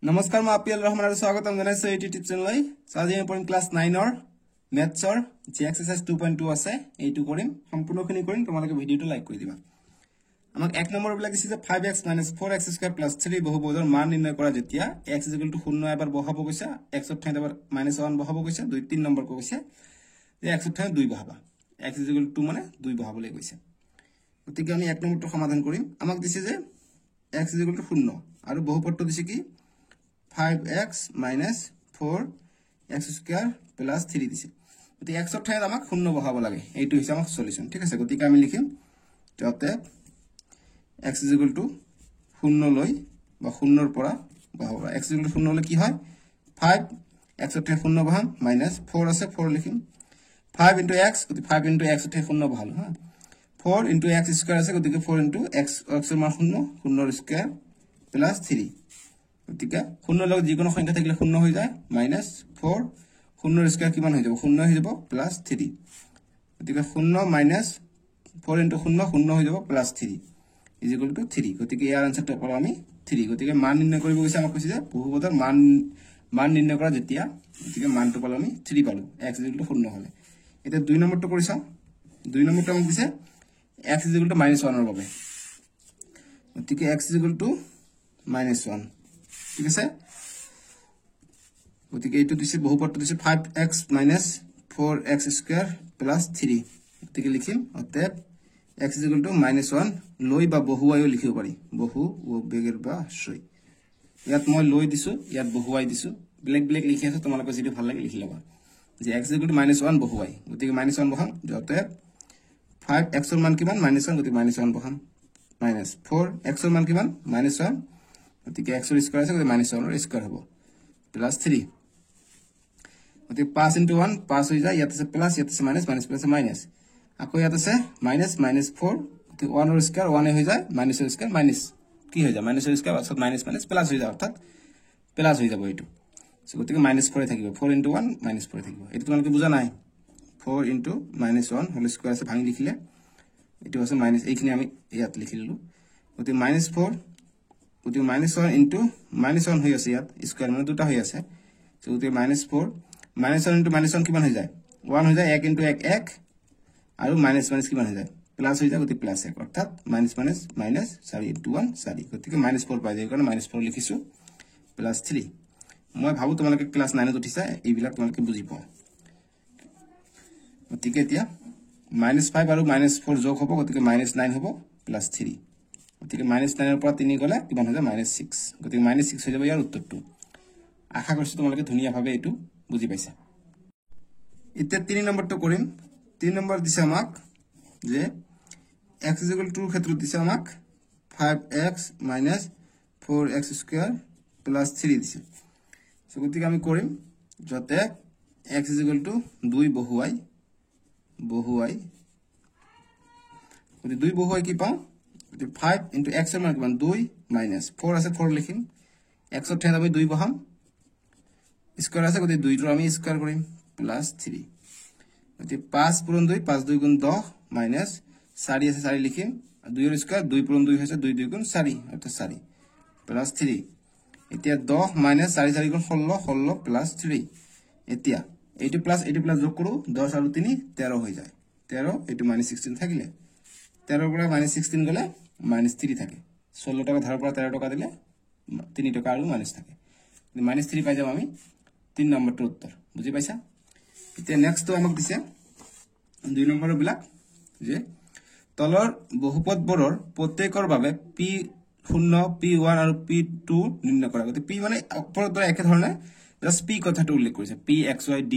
নমস্কাৰ মই আপিল ৰহমান আৰু স্বাগতম জনাইছো এই টিউব চেনেললৈ আজি আমি পঢ়িম ক্লাছ 9 ৰ মেথছৰ যে এক্সাৰসাইজ 2.2 আছে এইটো কৰিম সম্পূৰ্ণখিনি কৰিম তোমালোকে ভিডিওটো লাইক কৰি দিবা আমাক এক নম্বৰ বিলাক দিছে যে 5x - 4x² + 3 বহুপদৰ মান নিৰ্ণয় কৰা যেতিয়া x = 0 এবাৰ বহাব কৈছে x ৰ ঠাইত এবাৰ -1 বহাব কৈছে 2 3 নম্বৰ কৈছে যে x ৰ ঠাইত 2 বহাবা x = 2 মানে 2 বহাবলৈ কৈছে গতিকে আমি এক নম্বৰটো সমাধান কৰিম আমাক দিছে যে x = 0 আৰু বহুপদটো দিছে কি 5x - 4x² + 3 দিছে গতিকে x ৰ ঠাইত আমাক 0 বহাব লাগে এইটো হৈছে আমাৰ সলিউশন ঠিক আছে গতিকে আমি লিখিম যাতে x = 0 লৈ বা 0 ৰ পৰা বহাব x = 0 লৈ কি হয় 5 x ৰ ঠাইত 0 বহাম -4 আছে 4 লিখিম 5 * x গতিকে 5 * x ৰ ঠাইত 0 বহালো হা 4 * x² আছে গতিকে 4 * x ৰ মান 0 0 স্কয়াৰ + 3 গতিকে 0 লগ যিকোনো সংখ্যা থাকিলে 0 হৈ যায় -4 0 স্কয়ার কিমান হৈ যাব 0 হৈ যাব +3 গতিকে 0 - 4 * 0 0 হৈ যাব +3 = 3 গতিকে ইয়াৰ আনসাৰটো পালো আমি 3 গতিকে মান নিৰ্ণয় কৰিব গৈছে আমাক কৈছে যে বহুপদৰ মান নিৰ্ণয় কৰা যেতিয়া গতিকে মানটো পালো আমি 3 পালো x = 0 হলে এটা 2 নম্বৰটো কৰি চাও 2 নম্বৰটো আমাক দিছে x = -1 ৰ বাবে গতিকে x = -1 ঠিক আছে গতিকে এইটো দিছে বহুপদটো দিছে 5x - 4x² + 3 গতিকে লিখিম অতএব x = -1 লৈ বা বহুৱাইও লিখিব পাৰি বহু ও বেগেৰ বা সৈ ইয়াত মই লৈ দিছো ইয়াত বহুৱাই দিছো ব্লেক ব্লেক লিখি আছে তোমালোকে যেটো ভাল লাগে লিখি লবা যে x = -1 বহুৱাই গতিকে -1 বহাম অতএব 5x ৰ মান কিমান -1 গতিকে -1 বহাম -4 x ৰ মান কিমান -1 গতিকে x ৰ স্কয়াৰ আছে গতিকে -1 ৰ স্কয়াৰ হ'ব +3 গতিকে 5 * 1 5 হৈ যায় ইয়াত আছে প্লাস ইয়াত আছে মাইনাস মাইনাস প্লাস মাইনাস আকৌ ইয়াত আছে -4 গতিকে 1 ৰ স্কয়াৰ 1 হৈ যায় মাইনাস ৰ স্কয়াৰ মাইনাস কি হৈ যায় মাইনাস ৰ স্কয়াৰ অর্থাৎ মাইনাস মাইনাস প্লাস হৈ যায় অর্থাৎ প্লাস হৈ যাব এইটো সো গতিকে -4 থাকিব 4 * 1 -4 থাকিব এটো তোমালোকে বুজা নাই 4 * -1 হোল স্কয়াৰ আছে ভাঙি লিখিলে এটো আছে মাইনাস এইখিনি আমি ইয়াত লিখিললো গতিকে -4 গতিকে -1 * -1 হৈ আছে ইয়াত স্কয়াৰ মানে দুটা হৈ আছে সো গতিকে -4 -1 * -1 কিমান হৈ যায় 1 হৈ যায় 1 * 1 1 আৰু মাইনাস মাইনাস কিমান হৈ যায় প্লাস হৈ যায় গতিকে +1 অর্থাৎ -4 * 1 4 গতিকে -4 পাই যায় কাৰণ -4 লিখিছো +3 মই ভাবো তোমালোকে ক্লাস 9 ত উঠিছা এইবিলাক তোমালোকে বুজি পাও গতিকে এতিয়া -5 আৰু -4 যোগ হ'ব গতিকে -9 হ'ব +3 গতিকে -9 ৰ পৰা 3 গলে কিমান হৈ যায় -6 গতিকে -6 হৈ যাব ইয়াৰ উত্তৰটো আশা কৰিছো তোমালোকে ধুনীয়াভাৱে এটো বুজি পাইছা এতিয়া 3 নম্বৰটো কৰিম 3 নম্বৰ দিছে আমাক যে x = 2 ক্ষেত্ৰত দিছে আমাক 5x - 4x² + 3 দিছে সো গতিকে আমি কৰিম যতে x = 2 বহুৱাই গতিকে 2 বহুৱাই কি পাও গতিকে 5 * x ৰ মান কিমান 2 - 4 আছে 4 লিখিম x ৰ ঠাইত আমি 2 বহাম স্কয়াৰ আছে গতিকে 2 টো আমি স্কয়াৰ কৰিম +3 গতিকে 5 * 2 5 * 2 = 10 -4 আছে 4 লিখিম 2 ৰ স্কয়ার 2 * 2 হৈছে 2 * 2 = 4 অর্থাৎ 4 +3 এতিয়া 10 - 4 4 = 16 16 +3 এতিয়া এইটো প্লাস যোগ কৰো 10 আৰু 3 13 হৈ যায় 13 এইটো -16 থাকিলে 13 ৰ পৰা -16 গলে -3 থাকে 16 টকা ধাৰৰ পৰা 13 টকা দিলে 3 টকা আৰু মাইনাস থাকে -3 পাই যাম আমি 3 নম্বৰটোৰ উত্তৰ বুজি পাইছা এতিয়া নেক্সট আমাক দিছে 2 নম্বৰৰ বিলাক যে তলৰ বহুপদবোৰৰ প্ৰত্যেকৰ বাবে p0 p1 আৰু p2 নিৰ্ণয় কৰা গতি p মানে অপৰতৰ একে ধৰণে জাস্ট p কথাটো উল্লেখ কৰিছে p x y d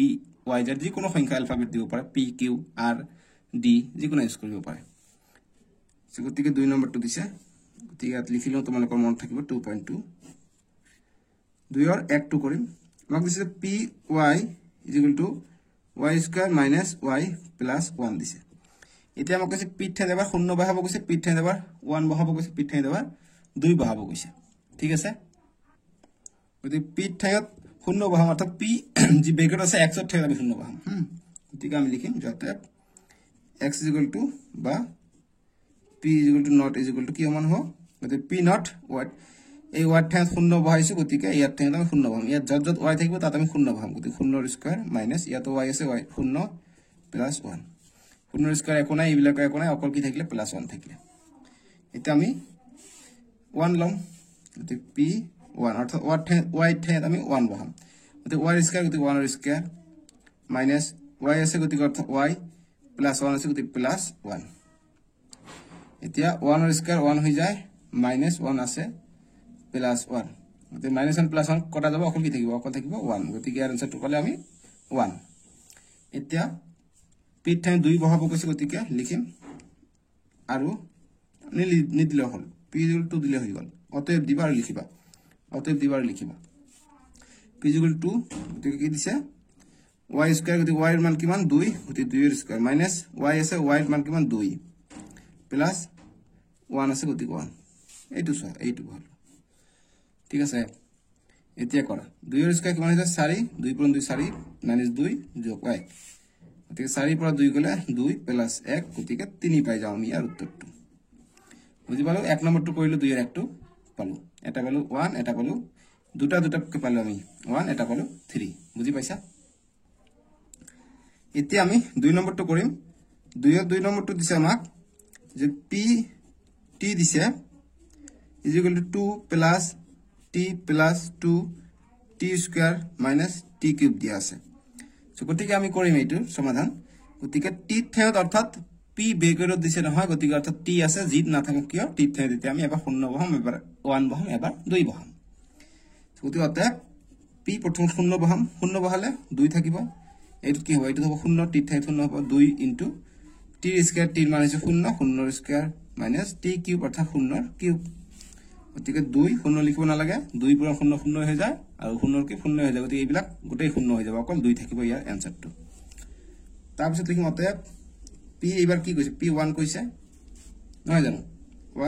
y z যিকোনো সংখ্যা আলফাবেট দিব পাৰে p q r d যিকোনো ইউজ কৰিব পাৰে গতিকে 2 নম্বৰটো দিছে গতিকে ইয়াত লিখিলো তোমালোকৰ মনত থাকিব 2.2 2 ৰ 1 কৰিম আমাক দিছে py = y² - y + 1 দিছে এতিয়া আমাক কৈছে p ঠাইত এবাৰ 0 বহাব কৈছে p ঠাইত এবাৰ 1 বহাব কৈছে p ঠাইত এবাৰ 2 বহাব কৈছে ঠিক আছে গতিকে p ঠাইত 0 বহাম অর্থাৎ p যি ব্ৰেকেট আছে x ৰ ঠাইত আমি 0 বহাম গতিকে আমি লিখিম যাতে x = বা p = not = কি সমান হ'ব গতিকে p not what এই ওয়াই ঠাইত শূন্য বহাইছো গতিকে ইয়াত ঠাইত আমি শূন্য বহাম ইয়াত যত যত ওয়াই থাকিব তাত আমি শূন্য বহাম গতিকে শূন্যৰ স্কয়াৰ মাইনাস ইয়াত ওয়াই আছে ওয়াই শূন্য প্লাস 1 শূন্যৰ স্কয়াৰ একো নাই এইবিলাক একো নাই অকল কি থাকিলে প্লাস 1 থাকিলে এটা আমি 1 লম গতিকে পি 1 অর্থাৎ ওয়াই ঠাইত আমি 1 বহাম গতিকে ওয়াই স্কয়াৰ গতিকে 1 ৰ স্কয়াৰ মাইনাস ওয়াই আছে গতিকে অৰ্থাৎ ওয়াই প্লাস 1 আছে গতিকে প্লাস 1 এতিয়া 1 ৰ স্কয়াৰ 1 হৈ যায় মাইনাস 1 আছে প্লাস 1 গতিকে মাইনাস 1 প্লাস 1 কটা যাব অকল কি থাকিব অকল থাকিব 1 গতিকে ইয়াৰ আনসাৰটো পালে আমি 1 এতিয়া পি ঠাই 2 বহাব কৈছে গতিকে লিখিম আৰু নিদিলে হল পি ইকুয়াল টু দিলে হৈ গল অতএব দিবাৰ লিখিবা অতএব দিবাৰ লিখিবা পি ইকুয়াল টু গতিকে কি দিছে y স্কয়ার গতিকে y এর মান কিমান 2 গতিকে 2 এর স্কয়ার মাইনাস y আছে y এর মান কিমান 2 প্লাস 1 আছে গতিকে 1 এইটো সহ এইটো ভালো ঠিক আছে এতিয়া কৰা 2 এর স্কয়ার কিমান হৈছে 4 2 * 2 4 মাইনাস 2 যোগ 1 গতিকে 4 পৰা 2 গলে 2 প্লাস 1 গতিকে 3 পাই যাও আমি আর উত্তৰটো বুজি পালো এক নম্বৰটো কৰিলো 2 এর একটো পালো এটা পালো 1 এটা পালো দুটা কে পালো আমি 1 এটা পালো 3 বুজি পাইছা এতিয়া আমি 2 নম্বৰটো কৰিম 2 এৰ 2 নম্বৰটো দিছে আমাক যে পি টি দিছে is equal to 2 plus T plus 2 T square minus T cube দিয়া আছে সো গতিকে আমি কৰিম এইটো সমাধান গতিকে টি ঠাইত অৰ্থাৎ পি বেগৰত দিছে নহয় গতিকে অর্থাৎ টি আছে জিত না থাকে কিয় টি ঠাইত এতিয়া আমি এবাৰ 0 বহাম এবাৰ 1 বহাম এবাৰ 2 বহাম গতিকে অতএব পি প্ৰথম 0 বহাম 0 বহালে 2 থাকিব এইটো কি হ'ব এইটো হ'ব 0 টি ঠাইত 0 হ'ব 2 ইনটু টি স্কয়ার টি মান হৈছে 0 0 ৰ স্কয়াৰ মাইনাস টি কিউব অৰ্থাৎ 0 ৰ কিউব গতিকে 2 0 লিখিব না লাগে 2 পুৰা 0 0 হৈ যায় আৰু 0 ৰ কিউব 0 হৈ যায় গতিকে এইবিলাক গোটেই 0 হৈ যাব অকল 2 থাকিব ইয়াৰ আনসাৰটো তাৰ পিছত লিখিম অতএব পি এবাৰ কি কৈছে পি 1 কৈছে নহয় জানো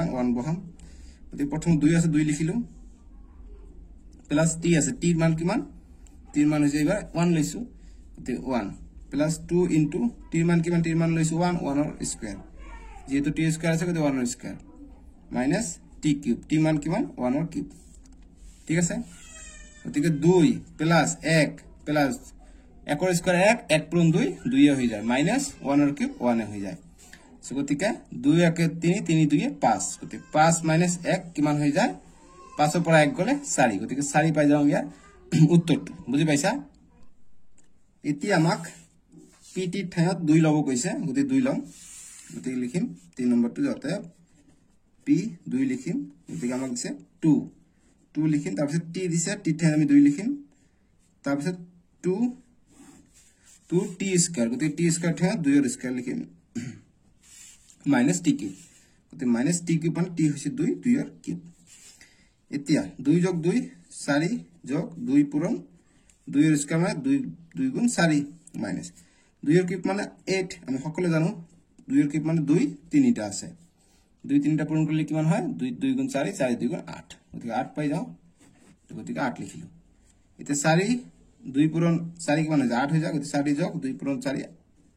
1 1 বহাম গতিকে প্ৰথম 2 আছে 2 লিখিলো প্লাস টি আছে টি মান কিমান টি মান হৈছে এবাৰ 1 লৈছো গতিকে 1 প্লাস 2 ইনটু টি মান কিমান টি মান লৈছো 1 1 ৰ স্কয়াৰ যেহেতু টি স্কয়াৰ আছে গতিকে 1 ৰ square minus T cube T মান কিমান 1 ৰ কিউব ঠিক আছে গতিকে 2 প্লাস 1 প্লাস 1 ৰ স্কয়াৰ 1 1 পূৰণ 2 2 এ হৈ যায় মাইনাস 1 ৰ কিউব 1 এ হৈ যায় সো গতিকে 2 1 3 3 2 5 গতিকে 5 মাইনাস 1 কিমান হৈ যায় 5 ৰ পৰা 1 গলে 4 গতিকে 4 পাই যাও ইয়াৰ উত্তৰটো বুজি পাইছা এতিয়া আমাক পিটি ঠাইত 2 লব কৈছে গতিকে 2 লম গতিকে লিখিম 3 নম্বৰটো যাতে পি 2 লিখিম গতিকে আমাক দিছে 2 2 লিখিম তাৰ পিছত টি দিছে টি ঠাইত আমি 2 লিখিম তাৰ পিছত 2 টি স্কয়ার গতিকে টি স্কয়ার ঠাইত 2 এর স্কয়ার লিখিম মাইনাস টি কিউব গতিকে মাইনাস টি কিউব মানে টি হৈছে 2 2 এর কিউব এতিয়া 2 যোগ 2 4 যোগ 2 পূৰণ 2 এর স্কয়ার মানে 2 গুণ 4 মাইনাস 2 এর কিউব মানে 8 আমি সকলে জানো 2 এর কিউব মানে 2 তিনিটা আছে 2 তিনিটা পূরণ করলে কিমান হয় 2 2 গুণ 4 4 2 গুণ 8 গতিকে 8 পাই যাও গতিকে 8 লিখিলো এতে 4 2 পূরণ 4 কিমান হয় 8 হৈ যায় গতিকে 4 যোগ 2 পূরণ 4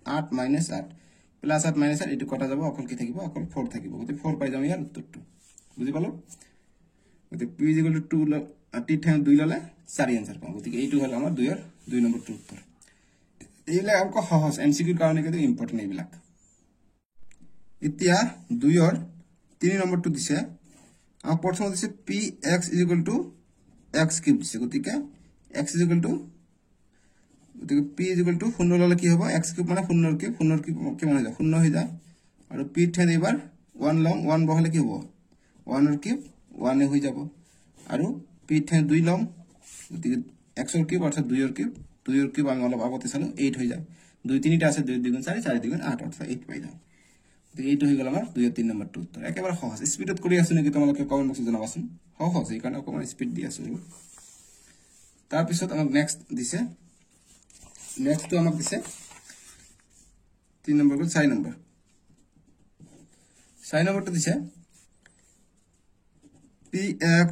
8 মাইনাস 8 প্লাস 8 মাইনাস 8 এটো কটা যাব অকল কি থাকিব অকল 4 থাকিব গতিকে 4 পাই যাও ইয়াৰ উত্তৰটো বুজি পালো গতিকে p = 2 টি ঠাই 2 ললে 4 आंसर পাম গতিকে এইটো হল আমাৰ 2 এৰ 2 নম্বৰটো উত্তৰ এইবিলাক অংক সহজ এমসিকিউ কাৰণে কিন্তু ইম্পৰ্টেন্ট এইবিলাক এতিয়া 2 এৰ 3 নম্বৰটো দিছে আমাৰ প্ৰথম দিছে px = x কিউব দিছে গতিকে x গতিকে p = 0 ললে কি হ'ব x কিউব মানে 0 ৰ কিউব কিমান হৈ যায় 0 হৈ যায় আৰু p ঠাইত এবাৰ 1 লম 1 বহালে কি হ'ব 1 ৰ কিউব 1 হৈ যাব আৰু p ঠাইত 2 লম গতিকে x ৰ কিউব অৰ্থাৎ 2 ৰ কিউব আমি অলপ আগতে চালো 8 হৈ যায় 2 তিনিটা আছে 2 2 গুণ 4 4 2 গুণ 8 অৰ্থাৎ 8 পাই যাও গতিকে এইটো হৈ গল আমাৰ 2 এৰ 3 নম্বৰটো উত্তৰ একেবাৰে সহজ স্পিডত কৰি আছো নেকি তোমালোকে কমেন্ট বক্সত জনাবাচোন সহজ এই কাৰণে অকমান স্পিড দি আছো তাৰ পিছত আমাক নেক্সট দিছে নেক্সট আমাক দিছে 3 নম্বৰ গল 4 নম্বৰ 4 নম্বৰটো দিছে px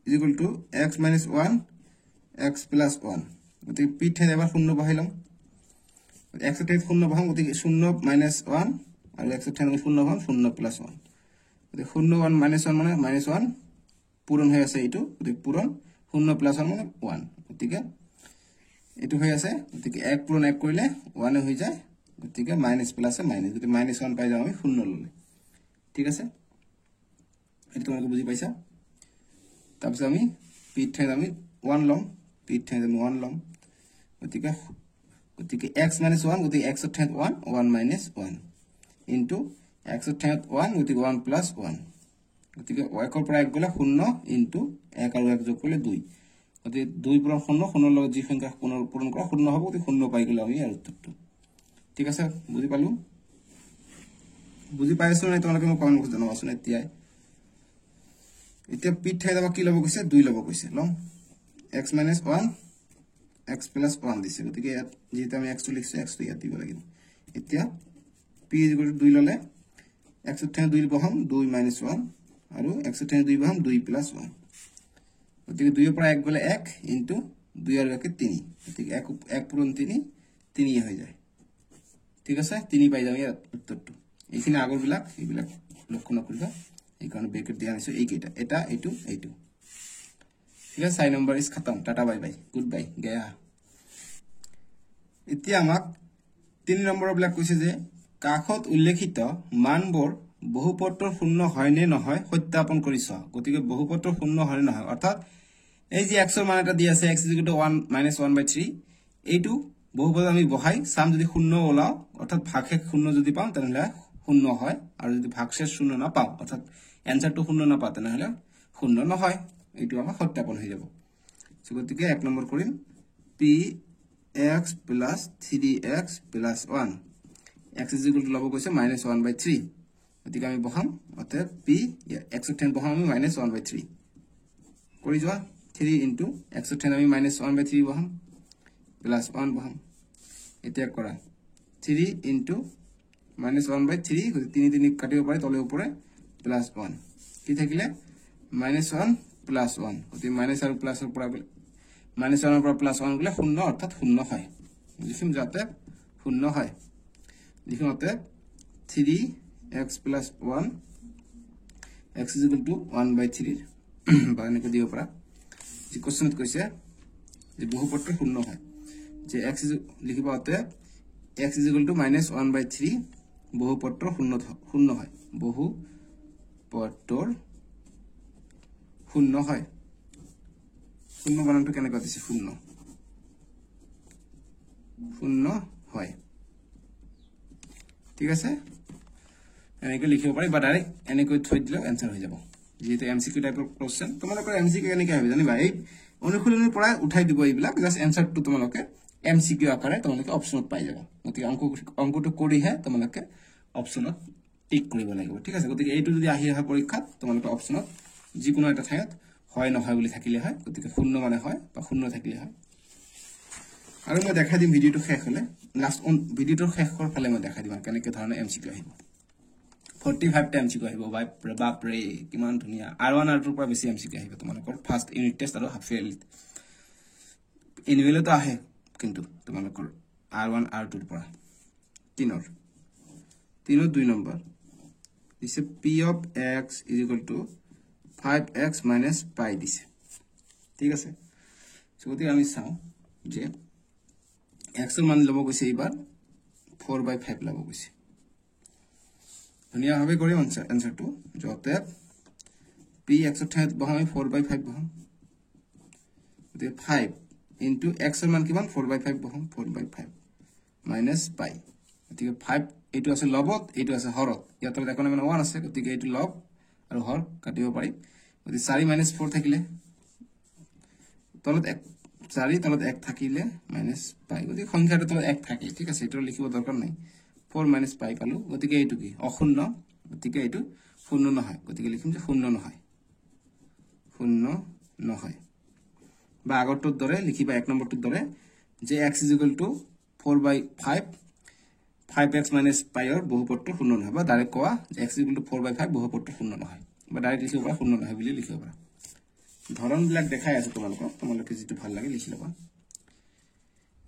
= x minus 1 x plus 1 গতিকে p ঠাইত এবাৰ 0 বহাইলাম x ঠাইত 0 বহাম গতিকে 0 minus 1 আৰু x ঠাইত 0 বহাম 0 plus 1 গতিকে 0 1 minus 1 মানে minus 1 পূৰণ হৈ আছে এইটো গতিকে পূৰণ 0 প্লাস 1 মানে 1 গতিকে এইটো হৈ আছে গতিকে 1 পূৰণ 1 কৰিলে 1 হৈ যায় গতিকে মাইনাস প্লাস মাইনাস গতিকে -1 পাই যাম আমি 0 ললে ঠিক আছে এইটো তোমালোকে বুজি পাইছা তাৰপিছত আমি p ঠাইত আমি 1 লম p ঠাইত আমি 1 লম গতিকে x - 1 গতিকে x ঠাইত 1 1 - 1 ইনটু x ঠাইত 1 গতিকে 1 প্লাস 1 গতিকে y ৰ পৰা 1 গলে 0 ইনটু 1 আৰু 1 যোগ কৰিলে 2 গতিকে 2 পূৰণ 0 0 লগত যি সংখ্যা পূৰণ কৰা 0 হ'ব গতিকে 0 পাই গলে আমি আৰু উত্তৰটো ঠিক আছে বুজি পালো বুজি পাইছো নাই তোমালোকে মোক কমেন্ট বক্সত জনাবাচোন এতিয়া p ঠাইত কি ল'ব কৈছে 2 ল'ব কৈছে লম x - 1 x plus 1 দিছে গতিকে যেটা আমি x টো লিখছো x টো ইয়াত দিব লাগিব এতিয়া p = 2 ললে x ৰ ঠাইত 2 বহাম 2 - 1 আৰু x ৰ ঠাইত 2 বহাম 2 plus 1 গতিকে 2 ৰ পৰা 1 গলে 1 ইনটু 2 আৰু 1 3 গতিকে 1 পূৰণ 3 3 হৈ যায় ঠিক আছে 3 পাই যাম ইয়াত উত্তৰটো এইখিনি আগৰ বিলাক এইবিলাক লক্ষ্য নকৰিবা এই কাৰণে ব্ৰেকেট দিয়া আছে এইকেইটা এটা এইটো এইটো ঠিক আছে 6 নম্বৰ ইজ খতম tata bye bye good bye Gaya এতিয়া আমাক 3 নম্বৰৰ বিলাক কৈছে যে কাখত উল্লেখিত মানবোৰ বহুপদৰ শূন্য হয় নে নহয় সত্যাপন কৰি চোৱা গতিকে বহুপদৰ শূন্য হয় নে নহয় অৰ্থাৎ এই যে x ৰ মান এটা দি আছে x = 1 - 1/3 এইটো বহুপদ আমি বহাই সাম যদি শূন্য ওলাও অৰ্থাৎ ভাগশেষ শূন্য যদি পাও তেনহলে শূন্য হয় আৰু যদি ভাগশেষ শূন্য না পাও অৰ্থাৎ এনসাৰটো শূন্য না পাও তেনহলে শূন্য নহয় এইটো আমাৰ সত্যাপন হৈ যাব সো গতিকে 1 নম্বৰ কৰিম px + 3x + 1 x = লব কৈছে -1/3 গতিকে আমি বহাম অতএব p x ৰ ঠাইত বহাম আমি -1/3 কৰি যোৱা 3 * x ৰ ঠাইত আমি -1/3 বহাম +1 বহাম এতিয়া কৰা 3 * -1/3 গতিকে 3 3 কাটিব পাৰি তলে উপৰে +1 কি থাকিলে -1 + 1 গতিকে মাইনাস আৰু প্লাসৰ পৰা গলে -1 ৰ পৰা +1 গলে 0 অৰ্থাৎ 0 হয় লিখিম যাতে 0 হয় লিখিম অতএব 3x + 1 x = 1/3 বানকে দিব পৰা যে কোশ্চেনত কৈছে যে বহুপদটো 0 হয় যে x লিখিবা অতএব x = -1/3 বহুপদৰ 0 হয় বহুপদৰ 0 হয় 0 বানানটো কেনেকৈ দিছে 0 হয় ঠিক আছে এনেকৈ লিখিব পাৰি বা ডাইৰেক্ট এনেকৈ থৈ দিলে आंसर হৈ যাব যেটো এমসিকিউ টাইপৰ কোশ্চেন তোমালোকৰ এমসিকিউ কেনেকৈ হবে জানিবা এই অনুশীলনৰ পৰা উঠাই দিব এইবিলাক জাস্ট आंसरটো তোমালোকে এমসিকিউ আকাৰে তোমালোকে অপচনত পাই যাবা গতিকে অংকটো কৰিহে তোমালোকে অপচনত টিক কৰিব লাগিব ঠিক আছে গতিকে এইটো যদি আহি হয় পৰীক্ষাত তোমালোকে অপচনত যিকোনো এটা ঠাইত হয় নহয় বুলি থাকিলে হয় গতিকে 0 মানে হয় বা 0 থাকিলে হয় আৰু মই দেখাই দিম ভিডিওটো শেষ হলে লাষ্ট ভিডিওটোৰ শেষৰ ফালে মই দেখাই দিম কেনেকৈ ধৰণে এমসিকিউ আহিব 45 টা এমসিকিউ আহিব বাপ ৰে কিমান ধুনিয়া R1 R2 পৰা বেছি এমসিকিউ আহিব তোমালোকৰ ফাৰ্স্ট ইউনিট টেষ্ট আৰু হাফ ইয়াৰলি এনুৱেলটো আহে কিন্তু তোমালোকৰ R1 R2 ৰ পৰা 3 2 নম্বৰ দিছে p of x = 5x - π দিছে ঠিক আছে সো গতি আমি চাও যে x ৰ মান লব কৈছে এবাৰ 4/5 লব কৈছে ধুনিয়া ভাবে কৰিম आंसरটো যতে p x ৰ ঠাইত বহাম 4/5 বহাম গতি 5 * x ৰ মান কিমান 4/5 বহাম 4/5 - π গতিকে 5 এইটো আছে লবত এইটো আছে হৰত ইয়াত দেখোন মানে 1 আছে গতিকে এইটো লব আৰু হৰ কাটিব পাৰি গতি 4 - 4 থাকিলে তলত 1 4 তলত 1 থাকিলে -π গতি সংখ্যাটো তলত 1 থাকে ঠিক আছে এটো লিখিব দৰকাৰ নাই 4 - π পালো গতিকে এইটো কি অশূন্য গতিকে এইটো শূন্য নহয় গতিকে লিখিম যে শূন্য নহয় বা আগৰটোৰ দৰে লিখিবা 1 নম্বৰটোৰ দৰে যে x = 4/5 5x - π ৰ বহুপদটো শূন্য নহয় বা ডাইৰেক্ট কোৱা যে x = 4/5 বহুপদটো শূন্য নহয় বা ডাইৰেক্ট লিখিব পাৰা শূন্য নহয় বুলি লিখিব পাৰা ধৰণ বিলাক দেখাই আছে তোমালোকে যেটো ভাল লাগে লিখি লবা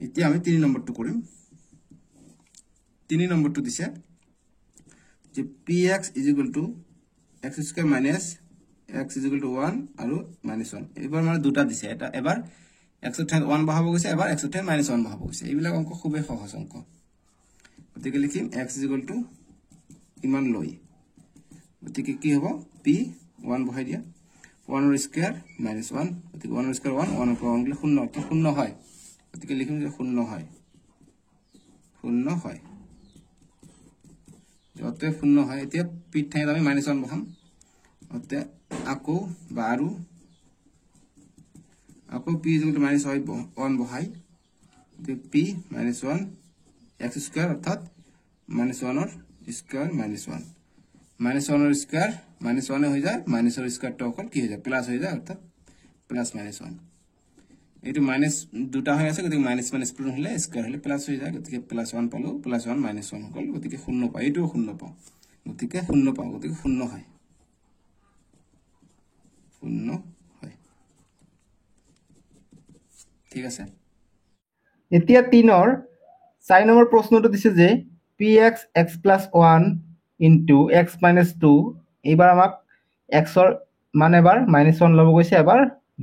এতিয়া আমি 3 নম্বৰটো কৰিম 3 নম্বৰটো দিছে যে px = x² - x is equal to 1 আৰু -1 এবাৰ মানে দুটা দিছে এটা এবাৰ x ৰ ঠাইত 1 বহাব গৈছে এবাৰ x ৰ ঠাইত -1 বহাব গৈছে এইবিলাক অংক খুবেই সহজ অংক গতিকে লিখিম x is equal to ইমান লৈ গতিকে কি হ'ব p 1 বহাই দিয়া 1 ৰ স্কয়াৰ -1 গতিকে 1 ৰ স্কয়াৰ 1 1 ৰ পৰা 1 গলে 0 তো 0 হয় গতিকে লিখিম যে 0 হয় 0 হয় যতে 0 হয় এতিয়া p ঠাইত আমি -1 বহাম অতে আকৌ বাৰু আকৌ p is equal to -1 বহাই তে p -1 x স্কয়ার অর্থাৎ -1 ৰ স্কয়াৰ -1 -1 ৰ স্কয়াৰ -1 হৈ যায় -1 ৰ স্কয়ার টো অকল কি হৈ যায় প্লাস হৈ যায় অর্থাৎ প্লাস -1 এটো মাইনাস দুটা হৈ আছে গতিকে মাইনাস মাইনাস পূৰণ হলে স্কয়ার হলে প্লাস হৈ যায় গতিকে +1 পালো +1 -1 হল গতিকে 0 পাই এটো 0 পাও গতিকে 0 পাও গতিকে 0 হয় 0 হয় ঠিক আছে এতিয়া 3 ৰ 4 নম্বৰ প্ৰশ্নটো দিছে যে px x + 1 * x - 2 এইবাৰ আমাক x ৰ মান এবাৰ -1 লব গৈছে এবাৰ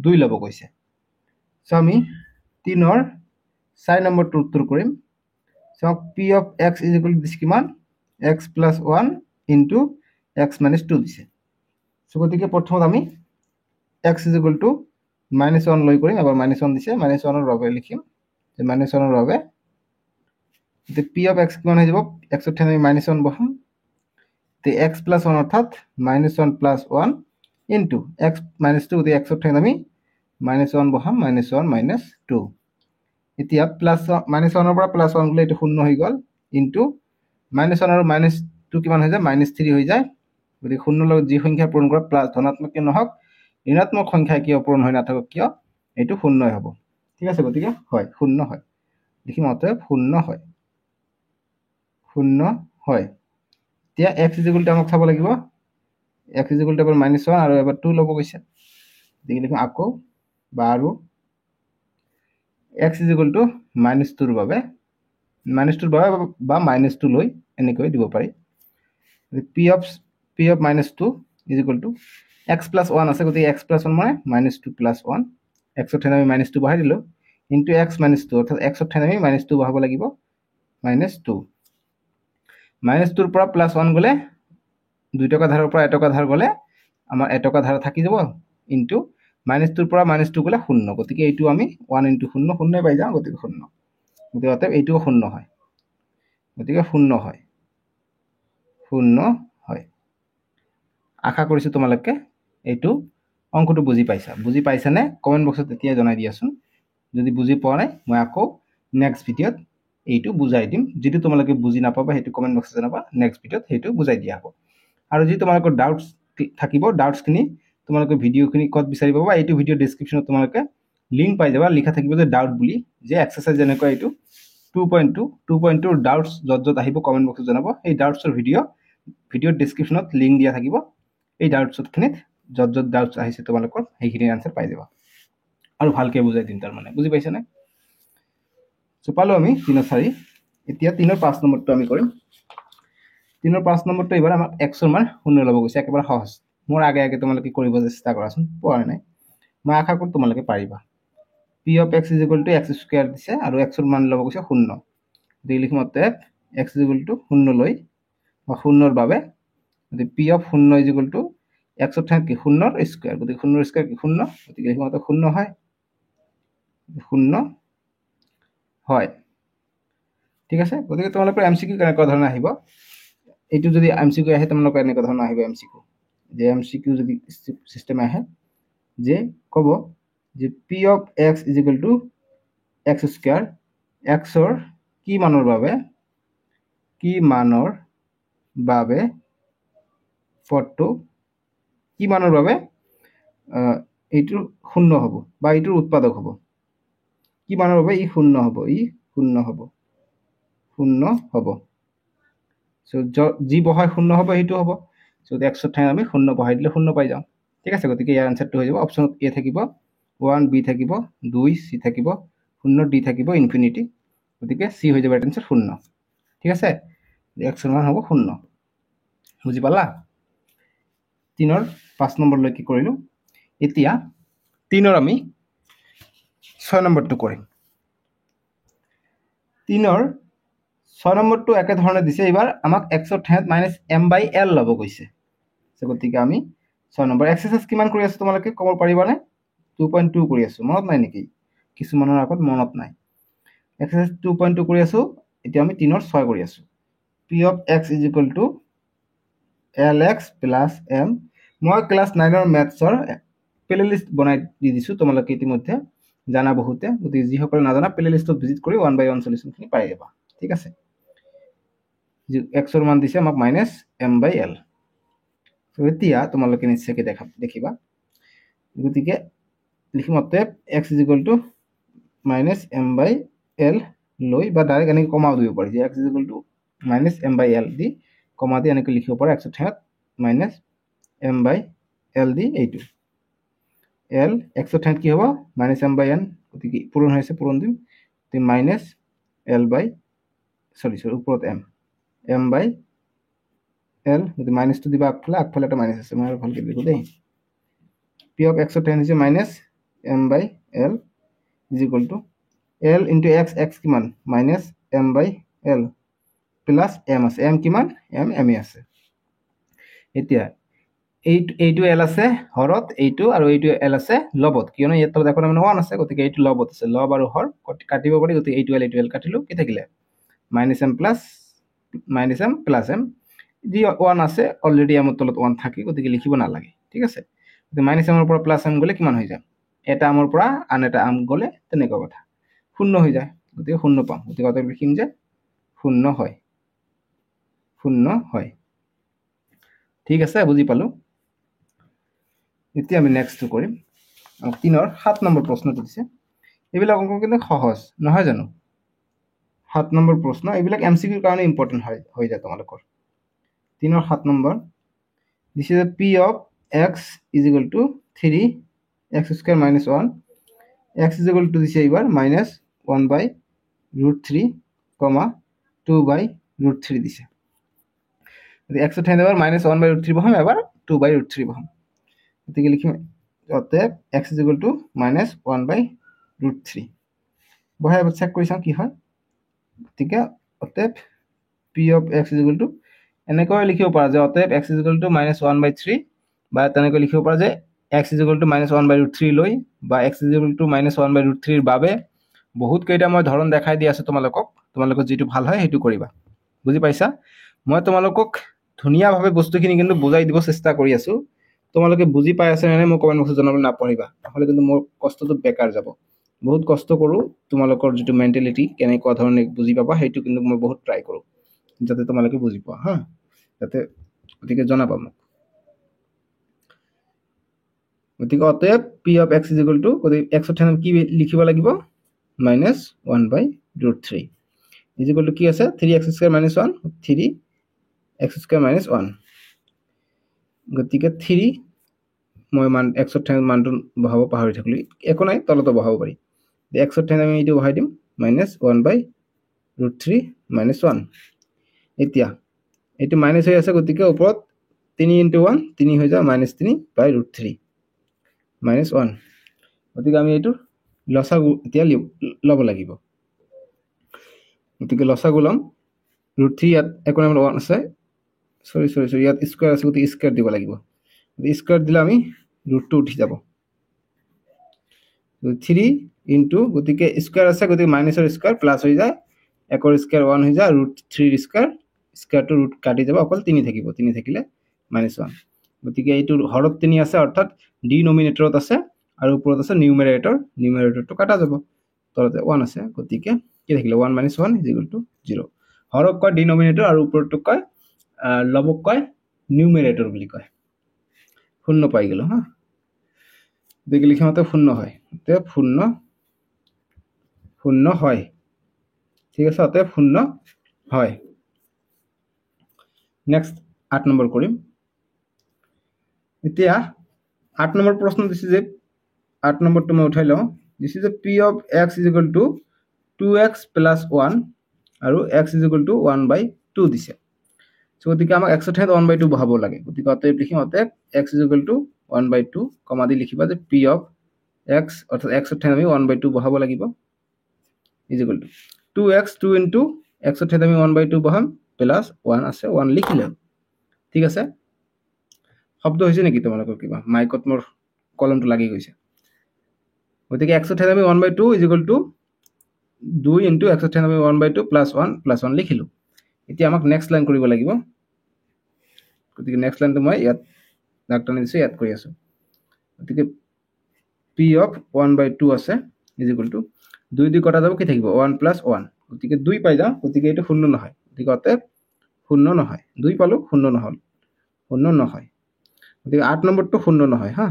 2 লব গৈছে সো আমি 3 ৰ 4 নম্বৰটো উত্তৰ কৰিম so p of x is equal to this কিমান x + 1 * x - 2 দিছে সো গতিকে প্ৰথমত আমি x is equal to -1 লৈ কৰিম এবাৰ -1 দিছে -1 ৰ বাবে লিখিম যে -1 ৰ বাবে তে p of x কিমান হৈ যাব x ৰ ঠাইত আমি -1 বহাম তে x + 1 অৰ্থাৎ -1 + 1 x - 2 তে x ৰ ঠাইত আমি -1 বহাম -1 - 2 এতিয়া -1 ৰ পৰা +1 গলে এটো 0 হৈ গল -1 আৰু -2 কিমান হৈ যায় -3 হৈ যায় গতিকে 0 লগত যি সংখ্যা পূৰণ কৰা প্লাস ধনাত্মক কি নহওক ঋণাত্মক সংখ্যা কিয় পূৰণ হৈ নাথাকক কিয় এটো 0 হ'ব ঠিক আছে গতিকে হয় 0 হয় লিখিম অতএব 0 হয় 0 হয় এতিয়া x is equal to আমাক চাব লাগিব x is equal to -1 আৰু এবাৰ 2 লব গৈছে দেখি লিখিম আকৌ বাৰু x is equal to -2 ৰ বাবে -2 ৰ বাবে বা -2 লৈ এনেকৈ দিব পাৰি p of -2 is equal to x + 1 আছে গতিকে x + 1 মানে -2 + 1 x ৰ ঠাইত আমি -2 বহাই দিলো x - 2 অৰ্থাৎ x ৰ ঠাইত আমি -2 বহাব লাগিব -2 -2 ৰ পৰা +1 গলে 2 টকা ধাৰৰ পৰা 1 টকা ধাৰ গলে আমাৰ 1 টকা ধাৰ থাকি যাব -2 ৰ পৰা -2 গলে 0 গতিকে এইটো আমি 1 * 0 0 পাই যাও গতিকে 0 গতিকে অতএব এইটো 0 হয় গতিকে 0 হয় 0 হয় আশা কৰিছো তোমালোকে এইটো অংকটো বুজি পাইছা নে কমেন্ট বক্সত এতিয়া জনাই দিয়াছোন যদি বুজি পোৱা নাই মই আকৌ নেক্সট ভিডিঅত এইটো বুজাই দিম যেটো তোমালোকে বুজি নাপাবা হেতু কমেন্ট বক্সত জনাবা নেক্সট ভিডিঅত হেতু বুজাই দিয়া হ'ব আৰু যদি তোমালোকৰ ডাউটস থাকিব ডাউটস খিনি তোমালোকে ভিডিও খিনি কত বিচাৰি পাবা এইটো ভিডিও ডেসক্ৰিপচনত তোমালোকে লিংক পাই যাবা লিখা থাকিব যে ডাউট বুলি যে এক্সাৰসাইজ যেনেকৈ এইটো 2.2 ডাউটস যত আহিব কমেন্ট বক্সত জনাব এই ডাউটসৰ ভিডিও ডেসক্ৰিপচনত লিংক দিয়া থাকিব এই ডাউটসত খিনিত যত ডাউটস আহিছে তোমালোকৰ সেইখিনি আনসাৰ পাই যাবা আৰু ভালকে বুজাই দিম তাৰ মানে বুজি পাইছা নে সো পালো আমি 3 ৰ 4 এতিয়া 3 ৰ 5 নম্বৰটো আমি কৰিম 3 ৰ 5 নম্বৰটো এবাৰ আমাক x ৰ মান 0 লব গৈছে একেবাৰে সহজ মোৰ আগে তোমালোকে কৰিব চেষ্টা কৰাচোন পোৱা নাই মই আশা কৰো তোমালোকে পাৰিবা p of x is equal to x² দিছে আৰু x ৰ মান লব গৈছে 0 দি লিখিম অতএব x is equal to 0 লৈ বা 0 ৰ বাবে যদি p of 0 is equal to x ৰ ঠাইত কি 0 ৰ স্কয়াৰ গতিকে 0 ৰ স্কয়াৰ কি 0 গতিকে লিখিম অতএব 0 হয় 0 হয় ঠিক আছে গতিকে তোমালোকৰ এমসিকিউ কেনেকুৱা ধৰণৰ আহিব এইটো যদি এমসিকিউ আহে তোমালোকৰ এনেকুৱা ধৰণৰ আহিব এমসিকিউ যে এমসিকিউ যদি সিস্টেম আহে যে কব যে p of x is equal to x² x ৰ কি মানৰ বাবে পদটো কি মানৰ বাবে এইটো 0 হ'ব বা এইটোৰ উৎপাদক হ'ব কি মানৰ বাবে ই 0 হ'ব ই 0 হ'ব 0 হ'ব সো জি বহাই 0 হ'ব এইটো হ'ব সো x ৰ ঠাইত আমি 0 বহাই দিলে 0 পাই যাম ঠিক আছে গতিকে ইয়াৰ আনসাৰটো হৈ যাব অপচনত a থাকিব 1 b থাকিব 2 c থাকিব 0 d থাকিব ইনফিনিটি গতিকে c হৈ যাব আনসাৰ 0 ঠিক আছে x ৰ মান হ'ব 0 বুজি পালা 3 ৰ 5 নম্বৰলৈ কি কৰিলোঁ এতিয়া 3ৰ আমি 6 নম্বৰটো কৰিম 3ৰ 6 নম্বৰটো একে ধৰণে দিছে এবাৰ আমাক x ৰ ঠাইত -m/l ল'ব কৈছে গতিকে আমি 6 নম্বৰ এক্সাৰসাইজ কিমান কৰি আছো তোমালোকে ক'ব পাৰিবানে 2.2 কৰি আছো মনত নাই নেকি কিছুমানৰ আগত মনত নাই এক্সাৰসাইজ 2.2 কৰি আছো এতিয়া আমি 3ৰ 6 কৰি আছো p of x = lx + m মই ক্লাস 9ৰ ম্যাথছৰ প্লেলিস্ট বনাই দি দিছো তোমালোকে ইতিমধ্যে জানা বহুতে যদি যিসকল নাজানা প্লেলিস্টত ভিজিট কৰি 1/1 সলিউশনখিনি পাই যাবা ঠিক আছে x ৰ মান দিছে আমাক -m/l তো এতিয়া তোমালোকে নিশ্চয়কৈ দেখিবা গতিকে লিখিম অতএব x = -m/l লৈ বা ডাইৰেক্ট এনেকৈ কমাও দিব পাৰি যে x = -m/l দি কমা দি এনেকৈ লিখিব পাৰি x ৰ ঠাইত -m/l দি এইটো l x ৰ ঠাইত কি হ'ব -m/n গতিকে পূৰণ হৈছে পূৰণ দিম তে ওপৰত m/l যদি মাইনাসটো দিবা আগফালে একটা মাইনাস আছে মই আৰু ভালকৈ লিখো দেই p of x ৰ ঠাইত হৈছে -m/l l into x কিমান -m/l প্লাস m আছে m কিমান m এ আছে এতিয়া এইটো l আছে হৰত এইটো আৰু এইটো l আছে লবত কিয়নো ইয়াত দেখো মানে 1 আছে গতিকে এইটো লবত আছে লব আৰু হৰ কাটিব পাৰি গতিকে এইটো l কাটিলো কি থাকিলে -m প্লাস m দি 1 আছে অলৰেডি m তলত 1 থাকে গতিকে লিখিব নালাগে ঠিক আছে গতিকে -m ৰ পৰা +m গলে কিমান হৈ যায় এটা m ৰ পৰা আন এটা m গলে তেনেকুৱা কথা শূন্য হৈ যায় গতিকে শূন্য পাম গতিকে অতএব লিখিম যে শূন্য হয় ঠিক আছে বুজি পালো এতিয়া আমি নেক্সটটো কৰিম 3ৰ 7 নম্বৰ প্ৰশ্নটো দিছে এইবিলাক অংক কিন্তু সহজ নহয় জানো 7 নম্বৰ প্ৰশ্ন এইবিলাক এমসিকিউৰ কাৰণে ইম্পৰ্টেন্ট হৈ যায় তোমালোকৰ 3ৰ 7 নম্বৰ দিছে যে p of x = 3 x² - 1 x = দিছে এবাৰ -1/√3, 2/√3 দিছে x ৰ ঠাইত এবাৰ -1/√3 বহাম এবাৰ 2/√3 বহাম গতিকে লিখিম অতএব x = -1/√3 বহাই এবাৰ চেক কৰি চাওঁ কি হয় গতিকে অতএব p of x = এনেকৈ লিখিব পাৰা যে অতএব x = -1/3 বা তেনেকৈ লিখিব পাৰা যে x = -1/√3 লৈ বা x = -1/√3 ৰ বাবে বহুত কেইটা মই ধৰণ দেখাই দি আছো তোমালোকক যেটো ভাল হয় হেতু কৰিবা বুজি পাইছা মই তোমালোকক ধুনিয়াভাৱে বস্তুখিনি কিন্তু বুজাই দিব চেষ্টা কৰি আছো তোমালোকে বুজি পাই আছে নে মই কমেন্ট বক্সত জনাবলৈ নাপাহৰিবা নহলে কিন্তু মোৰ কষ্টটো বেকাৰ যাব বহুত কষ্ট কৰো তোমালোকৰ যেটো মেন্টালিটি কেনেকুৱা ধৰণে বুজি পাবা হেতু কিন্তু মই বহুত ট্ৰাই কৰো যাতে তোমালোকে বুজি পোৱা হা যাতে গতিকে জনাবা মোক গতিকে অতএব p of x = গতিকে x ৰ ঠাইত কি লিখিব লাগিব -1/√3 কি আছে 3x² - 1 3x² - 1 গতিকে 3 মই মান x ৰ ঠাইত মানটো বহাব পাহৰি থাকিলো একো নাই তলতো বহাব পাৰি x ৰ ঠাইত আমি এইটো বহাই দিম -1/√3 - 1 এতিয়া এইটো মাইনাস হৈ আছে গতিকে ওপৰত 3 * 1 3 হৈ যায় -3/√3 -1 গতিকে আমি এইটো লসাগু এতিয়া লব লাগিব গতিকে লসাগু লম √3 ইয়াত একো নাম 1 আছে সৰি ইয়াত স্কয়াৰ আছে গতিকে স্কয়াৰ দিব লাগিব স্কয়াৰ দিলে আমি √2 উঠি যাব 3 * গতিকে স্কয়াৰ আছে গতিকে মাইনাসৰ স্কয়াৰ প্লাস হৈ যায় একৰ স্কয়াৰ 1 হৈ যায় √3 ৰ স্কয়াৰটো ৰুট কাটি যাব অকল 3 থাকিব 3 থাকিলে -1 গতিকে এইটো হৰত 3 আছে অৰ্থাৎ ডিনোমিনেটৰত আছে আৰু ওপৰত আছে নিউমাৰেটৰটো কাটা যাব তলতে 1 আছে গতিকে কি থাকিলে 1 - 1 = 0 হৰক কয় ডিনোমিনেটৰ আৰু ওপৰটো কয় লবক কয় নিউমাৰেটৰ বুলি কয় শূন্য পাই গেল হা দেখি লিখা মতে শূন্য হয় তে শূন্য হয় ঠিক আছে অতএব শূন্য হয় নেক্সট 8 নম্বৰ কৰিম এতিয়া 8 নম্বৰ প্ৰশ্ন দিছে যে 8 নম্বৰটো মই উঠাই লওঁ দিছে যে p of x = 2x + 1 আৰু x = 1/2 দিছে সো গতিকে আমাক x ঠাইত 1/2 বহাব লাগে গতিকে অতএব লিখিম অতএব x = 1/2 কমা দি লিখিবা যে p of x অর্থাৎ x ঠাইত আমি 1/2 বহাব লাগিব = 2x 2 into x ঠাইত আমি 1/2 বহাম প্লাস 1 আছে 1 লিখিলে ঠিক আছে শব্দ হৈছে নেকি তোমালোকৰ কিবা মাইকত মোৰ কলমটো লাগি গৈছে গতিকে x ঠাইত আমি 1/2 = 2 into x ঠাইত আমি 1/2 plus 1 লিখিলো এতিয়া আমাক নেক্সট লাইন কৰিব লাগিব গতিকে নেক্সট লাইনটো মই ইয়াত ডাক্টৰ নিছে ইয়াত কৰি আছো গতিকে p of 1/2 আছে = 2 2 কটা যাব কি থাকিব 1 plus 1 গতিকে 2 পাই যাও গতিকে এটো শূন্য নহয় গতিকে অতএব শূন্য নহয় 2 পালো শূন্য নহল শূন্য নহয় গতিকে 8 নম্বৰটো শূন্য নহয় হা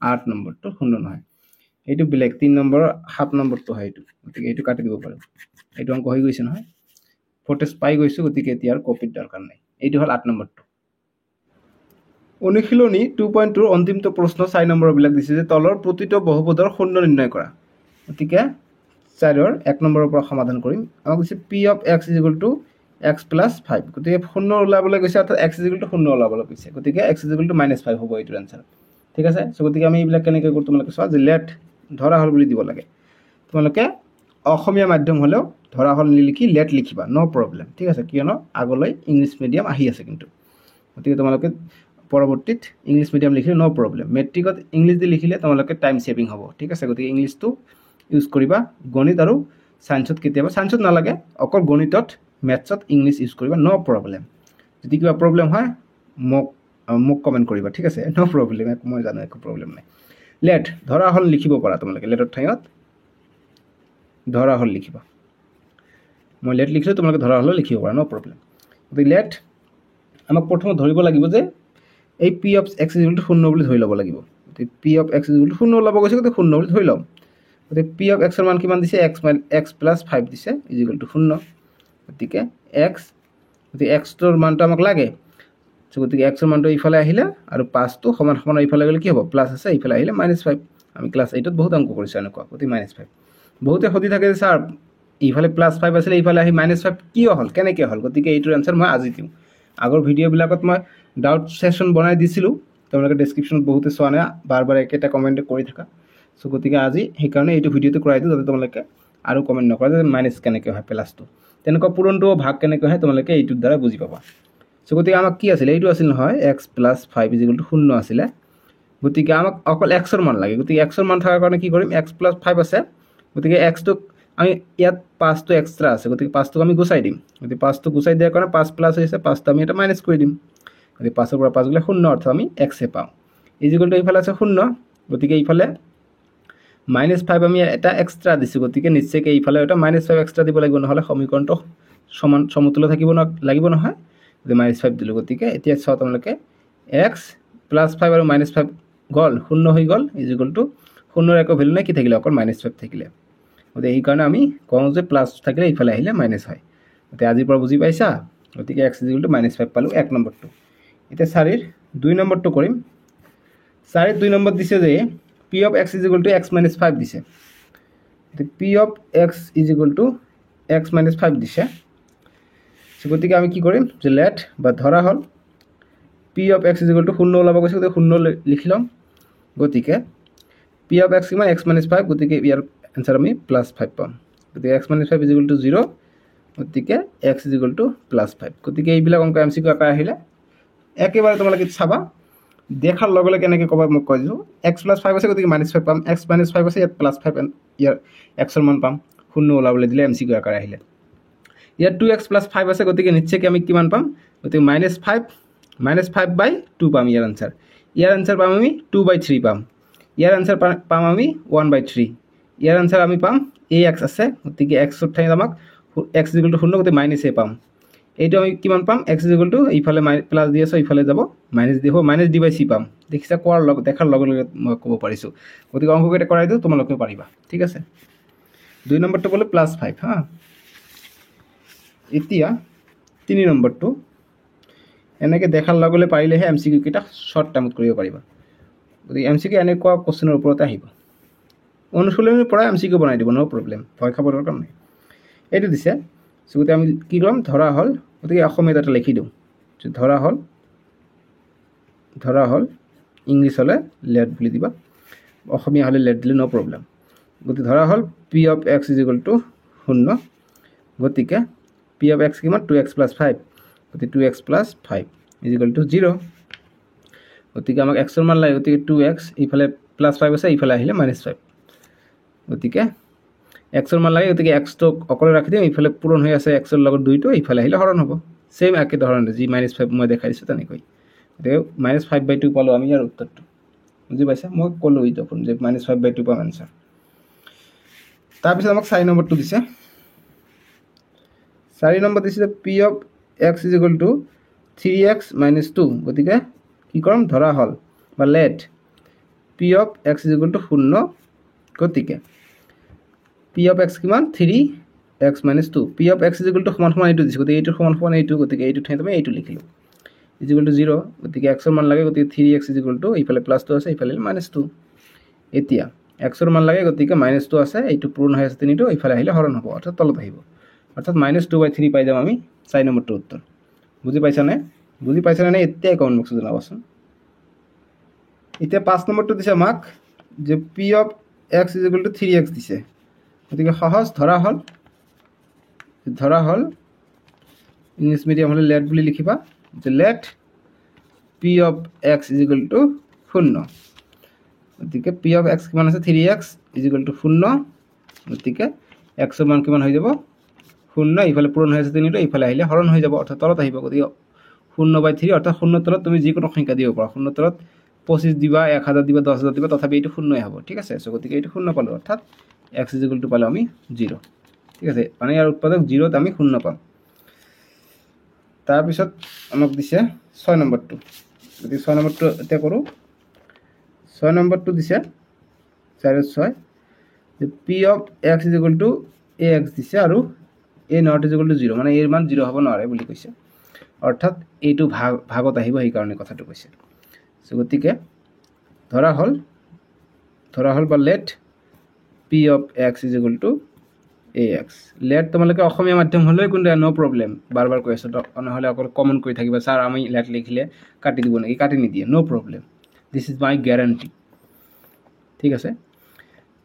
8 নম্বৰটো শূন্য নহয় এইটো ব্লেক 3 নম্বৰ 7 নম্বৰটো হয় এইটো গতিকে এইটো কাটি দিব পাৰো এইটো অংক হৈ গৈছে নহয় ফটোস পাই গৈছো গতিকে এতিয়া আর কপিৰ দৰকাৰ নাই এইটো হল 8 নম্বৰটো অনুশীলনী 2.2 অন্তিমটো প্ৰশ্ন 4 নম্বৰ বিলাক দিছে যে তলৰ প্ৰতিটো বহুপদৰ শূন্য নিৰ্ণয় কৰা গতিকে 4ৰ 1 নম্বৰৰ পৰা সমাধান কৰিম আমাক দিছে p of x = x + 5 গতিকে শূন্য ওলাবলৈ গৈছে অৰ্থাৎ x = শূন্য ওলাবলৈ গৈছে গতিকে x = -5 হ'ব এইটোৰ আনসাৰ ঠিক আছে সো গতিকে আমি এইবিলাক কেনেকৈ কৰো তোমালোকে চোৱা যে লেট ধৰা হল বুলি দিব লাগে তোমালোকে অসমীয়া মাধ্যম হলেও ধৰা হল লিখি লেট লিখিবা নো প্ৰবলেম ঠিক আছে কিয়নো আগলৈ ইংলিশ মিডিয়াম আহি আছে কিন্তু গতিকে তোমালোকে পৰৱৰ্তীত ইংলিশ মিডিয়াম লিখিলে নো প্ৰবলেম মেট্ৰিকত ইংলিশ দি লিখিলে তোমালোকে টাইম সেভিং হ'ব ঠিক আছে গতিকে ইংলিশটো ইউজ কৰিবা গণিত আৰু সায়েন্সত কেতিয়াবা সায়েন্সত নালাগে অকল গণিতত ম্যাথছত ইংলিশ ইউজ কৰিবা নো প্ৰবলেম যদি কিবা প্ৰবলেম হয় মোক কমেন্ট কৰিবা ঠিক আছে নো প্ৰবলেম মই জানো একো প্ৰবলেম নাই লেট ধৰা হল লিখিব পাৰা তোমালোকে লেটৰ ঠাইত ধৰা হল লিখিবা মই লেট লিখিলে তোমালোকে ধৰা হল লিখিব পাৰা নো প্ৰবলেম গতিকে লেট আমাক প্ৰথমে ধৰিব লাগিব যে এই p of x = 0 বুলি ধৰি লব লাগিব গতিকে p of x = 0 ওলাব গৈছে গতিকে 0 বুলি ধৰি লম গতিকে p of x ৰ মান কিমান দিছে x + 5 দিছে = 0 গতিকে x গতিকে x ৰ মানটো আমাক লাগে গতিকে x ৰ মানটো ইফালে আহিলে আৰু 5 টো সমান সমান ইফালে গলে কি হ'ব প্লাস আছে ইফালে আহিলে -5 আমি ক্লাস 8 ত বহুত অংক কৰিছো এনেকুৱা গতিকে -5 বহুতে হদি থাকে যে স্যাৰ ইফালে +5 আছিল ইফালে আহি -5 কি হল কেনেকৈ হল গতিকে এইটোৰ আনসাৰ মই আজি দিম আগৰ ভিডিও বিলাকত মই ডাউট সেশন বনাই দিছিলো তোমালোকে ডেসক্ৰিপশনত বহুতে চোৱা নাই বাৰ একেটা কমেন্ট কৰি থাকা সো গতিকে আজি সেই কাৰণে এইটো ভিডিওটো কৰাই দিও যাতে তোমালোকে আৰু কমেন্ট নকৰা যে মাইনাস কেনেকৈ হয় প্লাসটো তেনেকুৱা পূৰণটো ভাগ কেনেকৈ হয় তোমালোকে এইটোৰ দ্বাৰা বুজি পাবা সো গতিকে আমাক কি আছিল এইটো আছিল নহয় x + 5 = 0 আছিল গতিকে আমাক অকল x ৰ মান লাগে গতিকে x ৰ মান থাকাৰ কাৰণে কি কৰিম x + 5 আছে গতিকে x টো আমি ইয়াত 5 টো এক্সট্ৰা আছে গতিকে 5 টো আমি গুছাই দিম গতিকে 5 টো গুছাই দিয়াৰ কাৰণে 5 প্লাস হৈছে 5 টো আমি এটা মাইনাস কৰি দিম গতিকে 5 ৰ পৰা 5 গলে 0 অর্থাৎ আমি x এ পাম = এইফালে আছে 0 গতিকে এইফালে -5 আমি এটা এক্সট্ৰা দিছো গতিকে নিশ্চয়কৈ এইফালে এটা -5 এক্সট্ৰা দিব লাগিব নহলে সমীকৰণটো সমান সমতুল্য থাকিব লাগিব নহয় গতিকে -5 দিলো গতিকে এতিয়া চাও তোমালোকে x + 5 আৰু -5 গল 0 হৈ গল = 0 ৰ একো ভ্যালু নাই কি থাকিলে অকল -5 থাকিলে গতিকে এই কাৰণে আমি কওঁ যে প্লাস থাকিলে ইফালে আহিলে মাইনাস হয় গতিকে আজিৰ পৰা বুজি পাইছা গতিকে x = -5 পালো 1 নম্বৰটো এতিয়া 4 ৰ 2 নম্বৰটো কৰিম 4 ৰ 2 নম্বৰ দিছে যে p of x = x - 5 দিছে গতিকে p of x = x - 5 দিছে গতিকে আমি কি কৰিম যে লেট বা ধৰা হল p of x = 0 ওলাব গৈছে গতিকে 0 লিখি লম গতিকে p of x কিমান x - 5 গতিকে ইয়াৰ আনসার আমি +5 পাম গতিকে x - 5 = 0 গতিকে x = +5 গতিকে এইবিলাক অংক এমসিকিউ আকাৰ আহিলে একেবাৰে তোমালোকে চাবা দেখাৰ লগে লগে কেনেকৈ কবা মই কৈ দিছো x + 5 আছে গতিকে -5 পাম x - 5 আছে ইয়াত +5 ইয়াৰ x ৰ মান পাম 0 ওলাবলৈ দিলে এমসিকিউ আকাৰ আহিলে ইয়াত 2x + 5 আছে গতিকে নিশ্চয়কৈ আমি কিমান পাম গতিকে -5/2 পাম ইয়াৰ আনসাৰ পাম আমি 2/3 পাম ইয়াৰ আনসাৰ পাম আমি 1/3 ইয়াৰ আনসাৰ আমি পাম ax আছে গতিকে x ৰ ঠাইত আমাক x = 0 গতিকে মাইনাস পাম এইটো আমি কিমান পাম x = ইফালে প্লাস দি আছে ইফালে যাব মাইনাস দিব -d/c পাম দেখিছা কোৱাৰ লগ দেখাৰ লগে লগে মই ক'ব পাৰিছো গতিকে অংককেইটা কৰাই দিও তোমালোকে পাৰিবা ঠিক আছে 2 নম্বৰটো বলে +5 হা এতিয়া 3 নম্বৰটো এনেকৈ দেখাৰ লগে লগে পাৰিলেহে এমসিকিউ কেইটা শৰ্ট টাইমত কৰিব পাৰিবা গতিকে এমসিকিউ এনেকুৱা কোশ্চেনৰ ওপৰত আহিব অনুশীলনীৰ পৰা এমসিকিউ বনাই দিব নো প্ৰবলেম ভয় খাব দৰকাৰ নাই এইটো দিছে গতিকে আমি কি কৰিম ধৰা হল গতিকে অসমীয়াত এটা লিখি দিওঁ ধৰা হল ইংলিছ হলে লেট বুলি দিবা অসমীয়া হলে লেট দিলে নো প্ৰবলেম গতিকে ধৰা হল p of x is equal to 0 গতিকে p of x কিমান 2x plus 5 গতিকে 2x plus 5 is equal to 0 গতিকে আমাক x এর মান লাগে গতিকে 2x ইফালে প্লাস 5 আছে ইফালে আহিলে -5 গতিকে x এর মান লাগে গতিকে x তো অকলে রাখি দিম ইফালে পূরণ হয়ে আছে x এর লগত 2 তো ইফালে আহিলে হরণ হ'ব সেম একে ধৰণে যি -5 মই দেখাইছো তেনেকৈ গতিকে -5/2 পালো আমি ইয়াৰ উত্তৰটো বুজি পাইছা মই কলো এই তখন যে -5/2 পাম आंसर তাৰ পিছত আমাক 4 নম্বৰটো দিছে 4 নম্বৰ দিছে p of x is equal to 3x minus 2 গতিকে কি কৰম ধৰা হল বা let p of x is equal to 0 গতিকে p of x কিমান 3x minus 2 p of x is equal to সমান সমান এইটো দিছে গতিকে এইটো সমান সমান এইটো গতিকে এইটো ঠাইত আমি এইটো লিখিলো is equal to 0 গতিকে x এর মান লাগে গতিকে 3x is equal to ইফালে প্লাস 2 আছে ইফালে -2 এতিয়া x এর মান লাগে গতিকে -2 আছে এইটো পূরণ হৈ আছে তিনিটো ইফালে আহিলে হৰণ হ'ব অৰ্থাৎ তলত আহিব অৰ্থাৎ -2/3 পাই যাম আমি 4 নম্বৰটো উত্তৰ বুজি পাইছা নে এতিয়া কমেন্ট বক্সত জনাবচোন এতিয়া 5 নম্বৰটো দিছে আমাক যে p of x is equal to 3x দিছে গতিকে সহজ ধৰা হল ইংলিশ মিডিয়াম হলে লেট বুলি লিখিবা যে late p of x is equal to 0 গতিকে p of x কিমান আছে 3x is equal to 0 গতিকে x এর মান কিমান হৈ যাব 0 ইফালে পূরণ হৈ আছে তিনিটো ইফালে আহিলে হৰণ হৈ যাব অৰ্থাৎ তলত আহিব গতিকে 0/3 অৰ্থাৎ 0 তলত তুমি যি কোনো সংখ্যা দিব পাৰা 0 তলত 25 দিবা 1000 দিবা 10000 দিবা তথাপি এইটো 0 হ'ব ঠিক আছে সো গতিকে এইটো 0 পালো অর্থাৎ x is equal to পালো আমি 0 ঠিক আছে মানে ইয়াৰ উৎপাদক 0 ত আমি 0 পাম তাৰ পিছত আমাক দিছে 6 নম্বৰটো গতিকে 6 নম্বৰটো এটা কৰো 6 নম্বৰটো দিছে 4/6 যে p of x is equal to ax দিছে আৰু a not is equal to 0 মানে এৰ মান 0 হ'ব নোৱাৰে বুলি কৈছে অৰ্থাৎ এইটো ভাগত আহিব এই কাৰণে কথাটো কৈছে সো গতিকে ধৰা হল বা let p of x is equal to ax let তোমালোকে অসমীয়া মাধ্যম হলে কিন্তু নো প্ৰবলেম বাৰবাৰ কৈ আছো নহলে অকল কমন কৰি থাকিবা স্যাৰ আমি লেট লিখিলে কাটি দিব নেকি কাটি নিদিয়ে no problem this is my guarantee ঠিক আছে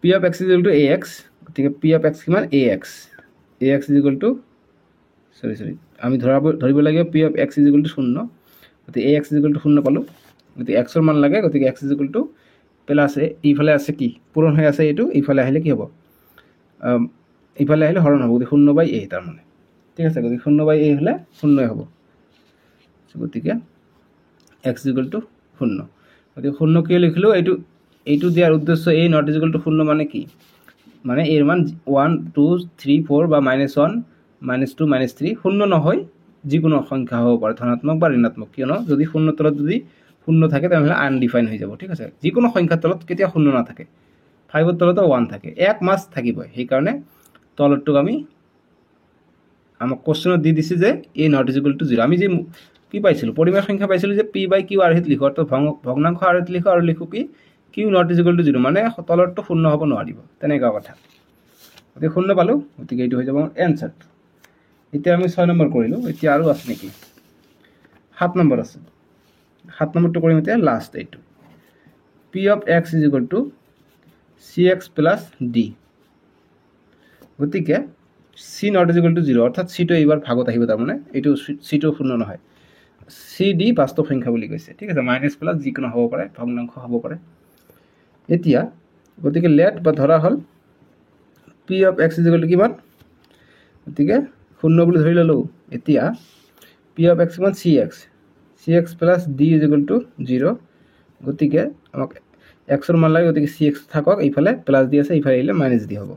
p of x is equal to ax গতিকে p of x কিমান ax is equal to sorry আমি ধৰিব লাগে p of x is equal to 0 গতিকে ax is equal to 0 পালো গতিকে x এর মান লাগে গতিকে x is equal to plus a ইফালে আছে কি পূরণ হৈ আছে এইটো ইফালে আহিলে কি হ'ব ইফালে আহিলে হৰণ হ'ব গতিকে 0/a তাৰ মানে ঠিক আছে গতিকে 0/a হলে 0 হ'ব গতিকে x is equal to 0 গতিকে 0 কি লিখিলো এইটো দিয়াৰ উদ্দেশ্য a not is equal to 0 মানে কি মানে এর মান 1 2 3 4 বা -1 -2 -3 শূন্য নহয় যিকোনো সংখ্যা হ'ব পাৰে ধনাত্মক বা ঋণাত্মক কিয়নো যদি শূন্য তলত যদি শূন্য থাকে তাহলে আনডিফাইন হৈ যাব ঠিক আছে যিকোনো সংখ্যাৰ তলত কেতিয়া শূন্য না থাকে 5 এৰ তলত 1 থাকে এক মাস থাকিব সেই কাৰণে তলৰটো আমি আমাক কোশ্চেনত দি দিছে যে a not is equal to 0 আমি যে কি পাইছিলো পরিমেয় সংখ্যা পাইছিলো যে p by q আর হিত লিখো অর্থাৎ ভগ্নাংশ আর হিত লিখো আর লিখো কি q not is equal to 0 মানে তলৰটো শূন্য হ'ব নোৱাৰিব তেনেকা কথা গতিকে শূন্য পালো গতিকে এইটো হৈ যাব आंसर এতিয়া আমি 6 নম্বৰ কৰিলো এতিয়া আৰু আছে নেকি 7 নম্বৰ আছে 7 নম্বৰটো কৰিম এতিয়া লাষ্ট এইটো p of x is equal to cx plus d গতিকে c not is equal to 0 অর্থাৎ c টো এইবাৰ ভাগত আহিব তাৰ মানে এইটো c টো শূন্য নহয় c d বাস্তৱ সংখ্যা বুলি কৈছে ঠিক আছে মাইনাস প্লাস যিকোনো হ'ব পাৰে ভগ্নাংশ হ'ব পাৰে এতিয়া গতিকে লেট বা ধৰা হল p of x is equal to কিমান গতিকে শূন্য বুলি ধৰি ললো এতিয়া p of x কিমান cx plus d is equal to 0 গতিকে আমাক x এর মান লাগে গতিকে cx থাকক এইফালে প্লাস দি আছে এইফালে আহিলে মাইনাস দি হ'ব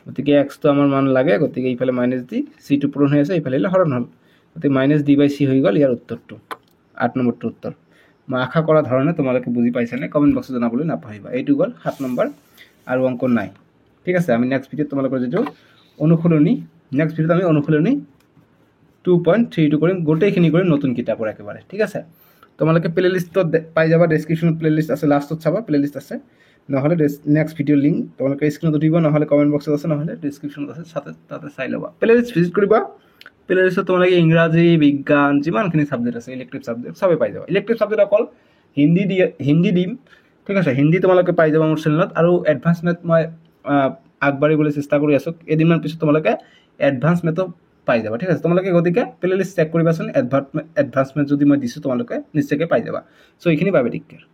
গতিকে x তো আমার মান লাগে গতিকে এইফালে মাইনাস দি c টো পূরণ হৈ আছে এইফালে হৰণ হল গতিকে মাইনাস d/c হৈ গল ইয়াৰ উত্তৰটো 8 নম্বৰটো উত্তৰ মই আশা কৰা ধৰণে তোমালোকে বুজি পাইছানে কমেন্ট বক্সত জনাবলৈ নাপাহৰিবা এইটো গল 7 নম্বৰ আৰু অংক নাই ঠিক আছে আমি নেক্সট ভিডিওত তোমালোকৰ যেটো অনুশীলনী নেক্সট ভিডিওত আমি অনুশীলনী 2.32 কৰিম গোটেইখিনি কৰিম নতুন কিতাপৰ একেবাৰে ঠিক আছে তোমালোকে প্লেলিষ্টত পাই যাবা ডেসক্ৰিপশনত প্লেলিষ্ট আছে লাষ্টত চাবা প্লেলিষ্ট আছে নহলে নেক্সট ভিডিও লিংক তোমালোকে স্ক্ৰিনত দিব নহলে কমেন্ট বক্সত আছে নহলে ডেসক্ৰিপশনত আছে সাথে তাতে চাই লবা প্লেলিষ্ট ভিজিট কৰিবা প্লেলিষ্টত তোমালোকে ইংৰাজী বিজ্ঞান যিমানখিনি ছাবজেক্ট আছে ইলেক্টিভ ছাবজেক্ট চবেই পাই যাবা ইলেক্টিভ ছাবজেক্ট অকল হিন্দী দিম ঠিক আছে হিন্দী তোমালোকে পাই যাবা মোৰ চেনেলত আৰু এডভান্স মেথ মই আগবাঢ়িবলৈ চেষ্টা কৰি আছোঁ এদিনমান পিছত তোমালোকে এডভান্স মেথো পাই যাবা ঠিক আছে তোমালোকে গতিকে প্লেলিষ্ট চেক কৰিবাচোন এডভান্স মেথ যদি মই দিছোঁ তোমালোকে নিশ্চয়কৈ পাই যাবা চ' এইখিনি বাবে টেক কেয়াৰ